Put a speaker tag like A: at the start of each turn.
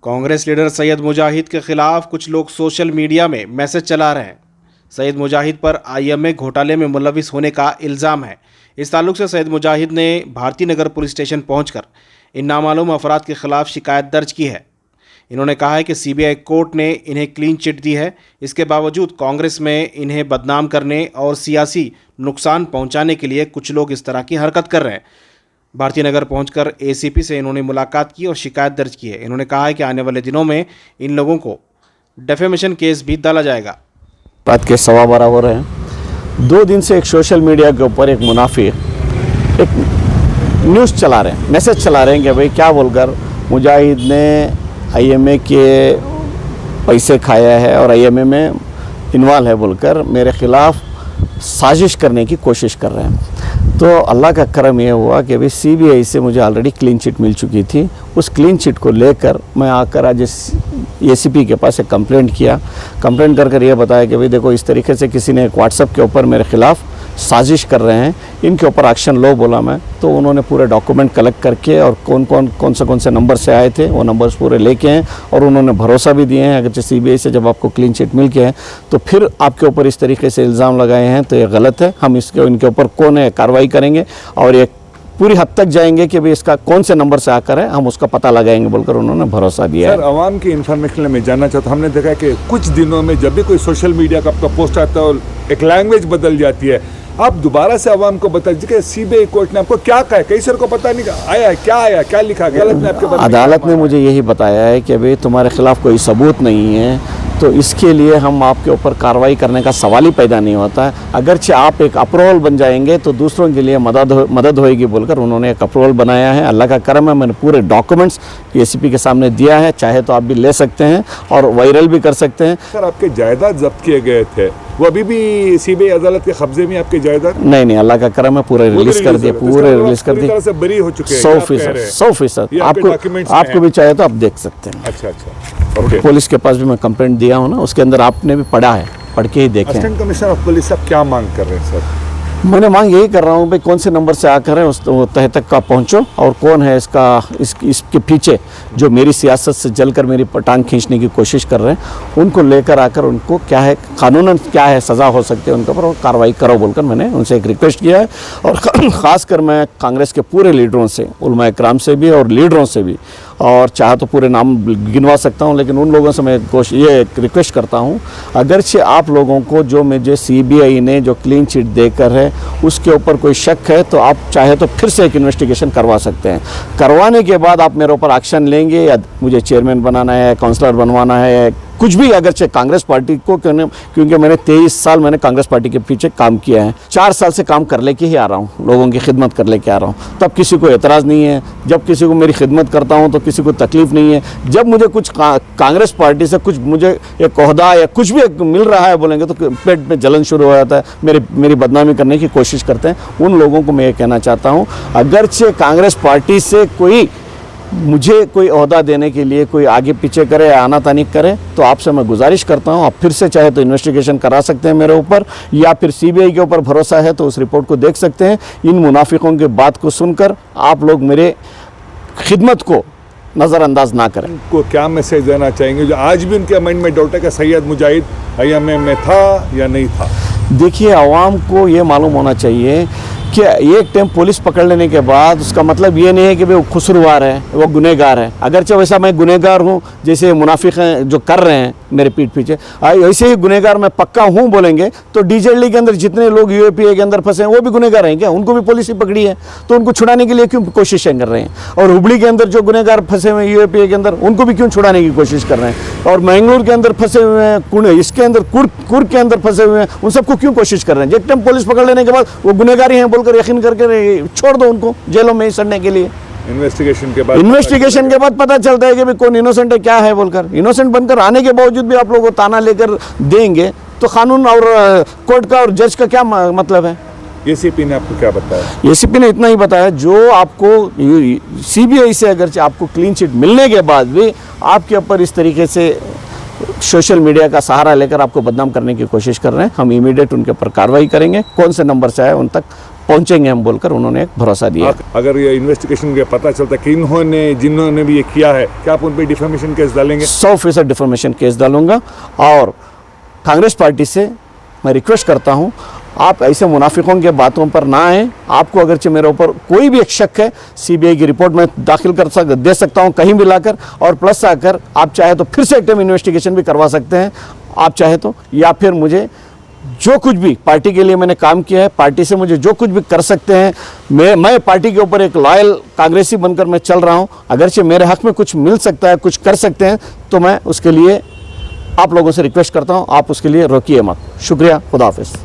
A: Congress leader Syed मुजाहिद के खिलाफ कुछ लोग सोशल मीडिया में मैसेज चला रहे हैं। सैयद मुजाहिद पर आईएमए घोटाले में मुलविस होने का इल्ज़ाम है। इस ताल्लुक से सैयद मुजाहिद ने भारती नगर पुलिस स्टेशन पहुंचकर इन नामालूम अफराद के खिलाफ शिकायत दर्ज की है। इन्होंने कहा है कि सीबीआई कोर्ट ने इन्हें क्लीन चिट दी है। इसके बावजूद कांग्रेस में इन्हें बदनाम करने और सियासी नुकसान पहुंचाने के लिए कुछ लोग इस तरह की हरकत कर रहे हैं। भारती नगर पहुंचकर एसीपी से इन्होंने मुलाकात की और शिकायत दर्ज की है। इन्होंने कहा है कि आने वाले दिनों में इन लोगों को डेफेमेशन केस भी डाला जाएगा।
B: रात के 12:15 हो रहे हैं। 2 दिन से एक सोशल मीडिया के ऊपर एक मुनाफिक एक न्यूज़ चला रहे हैं, मैसेज चला रहे हैं कि भाई क्या बोलकर मुजाहिद ने आईएमए के पैसे खाया है और आईएमए में इन्वॉल्व है बोलकर मेरे ख़िलाफ़ साजिश करने की कोशिश कर रहे हैं। तो अल्लाह का करम ये हुआ कि अभी सीबीआई से मुझे ऑलरेडी क्लीन चिट मिल चुकी थी। उस क्लीन चिट को लेकर मैं आकर आज एसीपी के पास एक कंप्लेंट किया। कंप्लेंट कर ये बताया कि भाई देखो इस तरीके से किसी ने एक व्हाट्सएप के ऊपर मेरे ख़िलाफ़ साजिश कर रहे हैं, इनके ऊपर एक्शन लो बोला मैं। तो उन्होंने पूरे डॉक्यूमेंट कलेक्ट करके और कौन से नंबर से आए थे वो नंबर्स पूरे लेके हैं और उन्होंने भरोसा भी दिए हैं अगर सीबीआई से जब आपको क्लीन चिट मिल के है तो फिर आपके ऊपर इस तरीके से इल्ज़ाम लगाए हैं तो ये गलत है। हम इनके ऊपर कौन है कार्रवाई करेंगे और ये पूरी हद तक जाएंगे कि भाई इसका कौन से नंबर से आकर है हम उसका पता लगाएंगे बोलकर उन्होंने भरोसा दिया
C: सर, आवाम की इन्फॉर्मेशन में जानना चाहता हूँ। हमने देखा कि कुछ दिनों में जब भी कोई सोशल मीडिया का आपका पोस्ट आता है एक लैंग्वेज बदल जाती है। आप दोबारा से आवाम को बता दीजिए कि सीबीआई कोर्ट ने आपको क्या कहा है। कई सर को पता नहीं आया क्या लिखा गलत ने आपके बारे में।
B: अदालत ने मुझे यही बताया है कि भाई तुम्हारे खिलाफ कोई सबूत नहीं है तो इसके लिए हम आपके ऊपर कार्रवाई करने का सवाल ही पैदा नहीं होता है। अगरचे आप एक अप्रूवल बन जाएंगे तो दूसरों के लिए मदद होएगी बोलकर उन्होंने एक अप्रूवल बनाया है। अल्लाह का करम है, मैंने पूरे डॉक्यूमेंट्स एसीपी के सामने दिया है, चाहे तो आप भी ले सकते हैं और वायरल भी कर सकते हैं।
C: सर, आपके जायदाद जब्त किए गए थे, वो अभी भी सीबीआई अदालत के कब्जे में आपके जायदाद?
B: नहीं, अल्लाह का करम है, पूरे रिलीज कर दिए, पूरे रिलीज कर दिए।
C: से बरी हो चुके हैं
B: 100%। आपको भी चाहे तो आप देख सकते हैं।
C: अच्छा।
B: पुलिस के पास भी मैं कंप्लेंट दिया हूँ ना, उसके अंदर आपने भी पढ़ा है, पढ़ के ही देखें।
C: असिस्टेंट कमिश्नर ऑफ पुलिस साहब क्या मांग कर रहे हैं सर?
B: मैंने मांग यही कर रहा हूँ भाई कौन से नंबर से आकर है उस तह तक का पहुँचो और कौन है इसके पीछे जो मेरी सियासत से जलकर मेरी टांग खींचने की कोशिश कर रहे हैं, उनको लेकर आकर उनको क्या है कानूनन क्या है सज़ा हो सकती है उनके ऊपर कार्रवाई करो बोलकर मैंने उनसे एक रिक्वेस्ट किया है। और ख़ासकर मैं कांग्रेस के पूरे लीडरों से, उलमा इकराम से भी और लीडरों से भी, और चाहे तो पूरे नाम गिनवा सकता हूं लेकिन उन लोगों से मैं ये रिक्वेस्ट करता हूं अगरचे आप लोगों को जो मुझे सीबीआई ने जो क्लीन चिट देकर है उसके ऊपर कोई शक है तो आप चाहे तो फिर से एक इन्वेस्टिगेशन करवा सकते हैं। करवाने के बाद आप मेरे ऊपर एक्शन लेंगे या मुझे चेयरमैन बनाना है, काउंसलर बनवाना है, कुछ भी अगरचे कांग्रेस पार्टी को क्योंकि मैंने 23 साल मैंने कांग्रेस पार्टी के पीछे काम किया है, 4 साल से काम कर लेके ही आ रहा हूँ, लोगों की खिदमत कर लेके आ रहा हूँ, तब किसी को एतराज़ नहीं है। जब किसी को मेरी खिदमत करता हूँ तो किसी को तकलीफ़ नहीं है। जब मुझे कुछ कांग्रेस पार्टी से कुछ मुझे एक ओहदा या कुछ भी मिल रहा है बोलेंगे तो पेट में जलन शुरू हो जाता है, मेरी बदनामी करने की कोशिश करते हैं। उन लोगों को मैं ये कहना चाहता हूँ अगरचे कांग्रेस पार्टी से मुझे कोई ओहदा देने के लिए कोई आगे पीछे करे या आनातानी करे तो आपसे मैं गुजारिश करता हूं आप फिर से चाहे तो इन्वेस्टिगेशन करा सकते हैं मेरे ऊपर या फिर सीबीआई के ऊपर भरोसा है तो उस रिपोर्ट को देख सकते हैं। इन मुनाफिकों की बात को सुनकर आप लोग मेरे खिदमत को नज़रअंदाज ना करें।
C: उनको क्या मैसेज देना चाहेंगे जो आज भी उनके माइंड में डाउट है कि सैयद मुजाहिद आईएमए में था या नहीं था?
B: देखिए, आवाम को ये मालूम होना चाहिए कि एक टाइम पुलिस पकड़ लेने के बाद उसका मतलब ये नहीं है कि वो खुसरवार है, वो गुनहगार है। अगरचे वैसा मैं गुनहगार हूँ जैसे मुनाफिक हैं जो कर रहे हैं मेरे पीठ पीछे, ऐसे ही गुनहगार मैं पक्का हूँ बोलेंगे तो डीजेडली के अंदर जितने लोग यूएपीए के अंदर फंसे हैं वो भी गुनहगार हैं क्या? उनको भी पुलिस ही पकड़ी है तो उनको छुड़ाने के लिए क्यों कोशिशें कर रहे हैं? और हुबली के अंदर जो गुनहगार फंसे हुए हैं यूएपीए के अंदर उनको भी क्यों छुड़ाने की कोशिश कर रहे हैं? और मैंगलोर के अंदर फंसे हुए हैं, इसके अंदर कुर्ग के अंदर फंसे हुए हैं, उन सबको क्यों कोशिश कर रहे हैं? एक टाइम पुलिस पकड़ लेने के बाद वो गुनहगारी हैं बोलकर यकीन करके छोड़ दो उनको जेलों में ही सड़ने के लिए।
C: इन्वेस्टिगेशन के बाद
B: पता चलता है कि भाई कौन इनोसेंट है क्या है बोलकर। इनोसेंट बनकर आने के बावजूद भी आप लोग को ताना लेकर देंगे तो कानून और कोर्ट का और जज का क्या मतलब है?
C: एसीपी ने आपको क्या बताया?
B: एसीपी ने इतना ही बताया जो आपको सीबीआई से अगर आपको क्लीन चिट मिलने के बाद भी आपके ऊपर इस तरीके से सोशल मीडिया का सहारा लेकर आपको बदनाम करने की कोशिश कर रहे हैं, हम इमीडिएट उनके ऊपर कार्रवाई करेंगे। कौन से नंबर से आए उन तक पहुंचेंगे हम बोलकर उन्होंने एक भरोसा दिया।
C: अगर ये इन्वेस्टिगेशन के पता चलता है कि इन्होंने जिन्होंने भी ये किया है, क्या आप उन पर डिफेमेशन केस डालेंगे?
B: 100% डिफॉर्मेशन केस डालूंगा। और कांग्रेस पार्टी से मैं रिक्वेस्ट करता हूं, आप ऐसे मुनाफिकों के बातों पर ना आए। आपको अगरचे मेरे ऊपर कोई भी एक शक है, सीबीआई की रिपोर्ट में दाखिल दे सकता हूं कहीं भी लाकर, और प्लस आकर आप चाहे तो फिर से एक टाइम इन्वेस्टिगेशन भी करवा सकते हैं आप चाहे तो, या फिर मुझे जो कुछ भी पार्टी के लिए मैंने काम किया है, पार्टी से मुझे जो कुछ भी कर सकते हैं, मैं पार्टी के ऊपर एक लॉयल कांग्रेसी बनकर मैं चल रहा हूं। अगरचे मेरे हक में कुछ मिल सकता है, कुछ कर सकते हैं, तो मैं उसके लिए आप लोगों से रिक्वेस्ट करता हूं, आप उसके लिए रोकिए मत। शुक्रिया, खुदा हाफिज़।